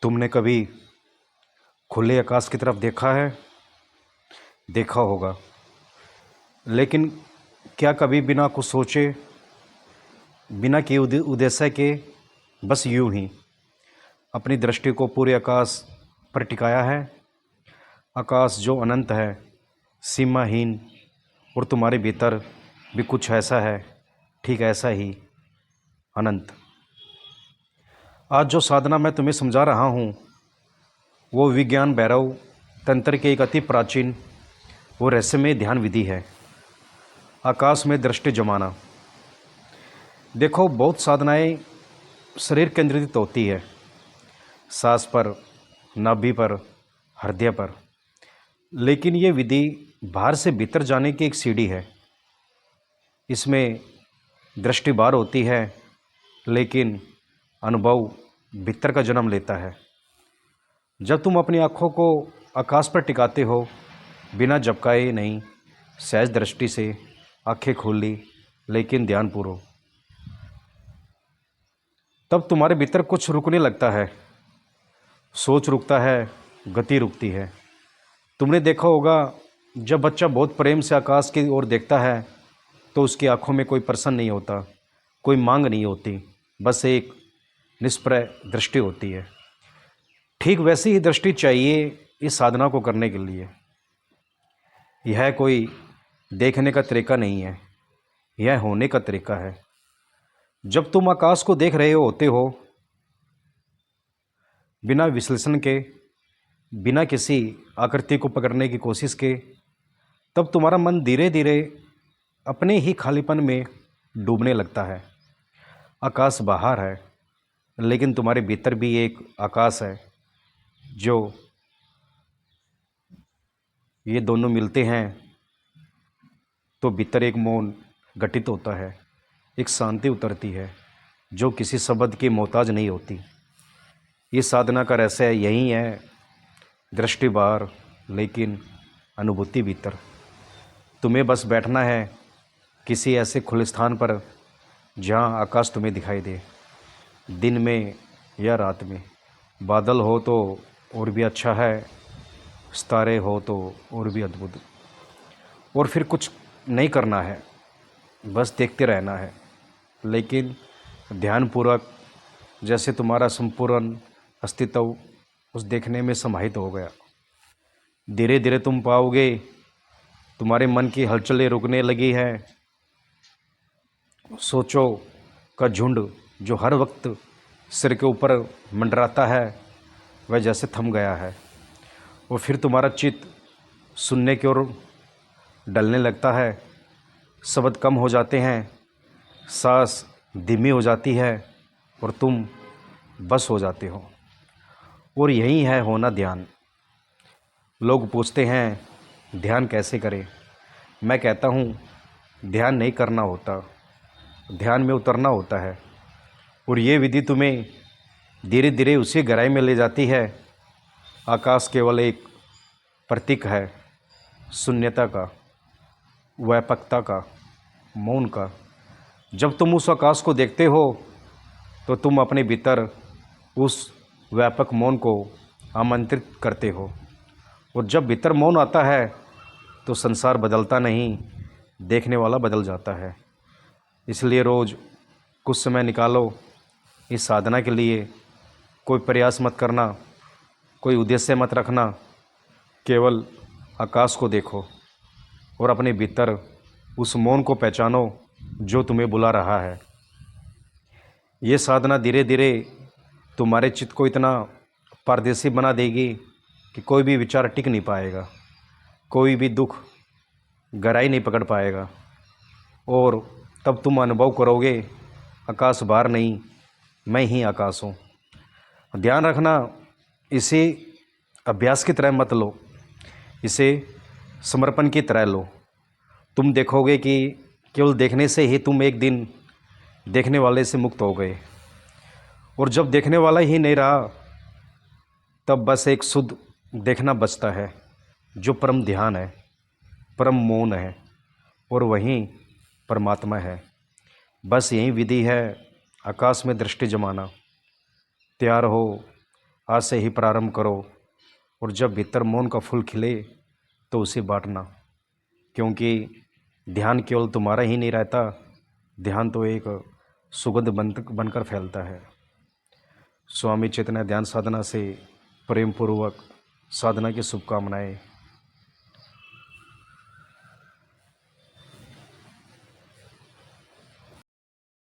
तुमने कभी खुले आकाश की तरफ देखा है? देखा होगा, लेकिन क्या कभी बिना कुछ सोचे, बिना किए उद्देश्य के, बस यूं ही अपनी दृष्टि को पूरे आकाश पर टिकाया है? आकाश जो अनंत है, सीमाहीन, और तुम्हारे भीतर भी कुछ ऐसा है, ठीक ऐसा ही अनंत। आज जो साधना मैं तुम्हें समझा रहा हूँ वो विज्ञान भैरव तंत्र के एक अति प्राचीन वो रहस्यमय ध्यान विधि है। आकाश में दृष्टि जमाना। देखो, बहुत साधनाएं शरीर केंद्रित होती है, सांस पर, नाभि पर, हृदय पर, लेकिन ये विधि बाहर से भीतर जाने की एक सीढ़ी है। इसमें दृष्टि बाहर होती है, लेकिन अनुभव भीतर का जन्म लेता है। जब तुम अपनी आँखों को आकाश पर टिकाते हो, बिना झपकाए नहीं, सहज दृष्टि से आँखें खोल ली, लेकिन ध्यानपूर्वक, तब तुम्हारे भीतर कुछ रुकने लगता है। सोच रुकता है, गति रुकती है। तुमने देखा होगा, जब बच्चा बहुत प्रेम से आकाश की ओर देखता है तो उसकी आंखों में कोई प्रश्न नहीं होता, कोई मांग नहीं होती, बस एक निष्प्रय दृष्टि होती है। ठीक वैसी ही दृष्टि चाहिए इस साधना को करने के लिए। यह कोई देखने का तरीका नहीं है, यह होने का तरीका है। जब तुम आकाश को देख रहे होते हो, बिना विश्लेषण के, बिना किसी आकृति को पकड़ने की कोशिश के, तब तुम्हारा मन धीरे धीरे अपने ही खालीपन में डूबने लगता है। आकाश बाहर है, लेकिन तुम्हारे भीतर भी एक आकाश है। जो ये दोनों मिलते हैं तो भीतर एक मौन घटित होता है, एक शांति उतरती है जो किसी शब्द की मोहताज नहीं होती। ये साधना का रहस्य यही है, दृष्टि बाहर, लेकिन अनुभूति भीतर। तुम्हें बस बैठना है किसी ऐसे खुले स्थान पर जहाँ आकाश तुम्हें दिखाई दे, दिन में या रात में। बादल हो तो और भी अच्छा है, सितारे हो तो और भी अद्भुत। और फिर कुछ नहीं करना है, बस देखते रहना है, लेकिन ध्यानपूर्वक, जैसे तुम्हारा संपूर्ण अस्तित्व उस देखने में समाहित हो गया। धीरे धीरे तुम पाओगे तुम्हारे मन की हलचलें रुकने लगी है। सोचो का झुंड जो हर वक्त सिर के ऊपर मंडराता है, वह जैसे थम गया है। और फिर तुम्हारा चित्त सुनने की ओर डलने लगता है। शब्द कम हो जाते हैं, सांस धीमी हो जाती है, और तुम बस हो जाते हो। और यही है होना ध्यान। लोग पूछते हैं ध्यान कैसे करें। मैं कहता हूँ ध्यान नहीं करना होता, ध्यान में उतरना होता है। और ये विधि तुम्हें धीरे धीरे उसी गहराई में ले जाती है। आकाश केवल एक प्रतीक है, शून्यता का, व्यापकता का, मौन का। जब तुम उस आकाश को देखते हो तो तुम अपने भीतर उस व्यापक मौन को आमंत्रित करते हो। और जब भीतर मौन आता है तो संसार बदलता नहीं, देखने वाला बदल जाता है। इसलिए रोज़ कुछ समय निकालो इस साधना के लिए। कोई प्रयास मत करना, कोई उद्देश्य मत रखना, केवल आकाश को देखो और अपने भीतर उस मौन को पहचानो जो तुम्हें बुला रहा है। ये साधना धीरे धीरे तुम्हारे चित्त को इतना पारदर्शी बना देगी कि कोई भी विचार टिक नहीं पाएगा, कोई भी दुख गहराई नहीं पकड़ पाएगा। और तब तुम अनुभव करोगे, आकाश बाहर नहीं, मैं ही आकाश हूँ। ध्यान रखना, इसे अभ्यास की तरह मत लो, इसे समर्पण की तरह लो। तुम देखोगे कि केवल देखने से ही तुम एक दिन देखने वाले से मुक्त हो गए। और जब देखने वाला ही नहीं रहा, तब बस एक शुद्ध देखना बचता है, जो परम ध्यान है, परम मौन है, और वहीं परमात्मा है। बस यही विधि है आकाश में दृष्टि जमाना। तैयार हो आज से ही प्रारंभ करो, और जब भीतर मौन का फूल खिले तो उसे बांटना, क्योंकि ध्यान केवल तुम्हारा ही नहीं रहता, ध्यान तो एक सुगंध बनकर फैलता है। स्वामी चैतन्य ध्यान साधना से प्रेम पूर्वक साधना की शुभकामनाएं।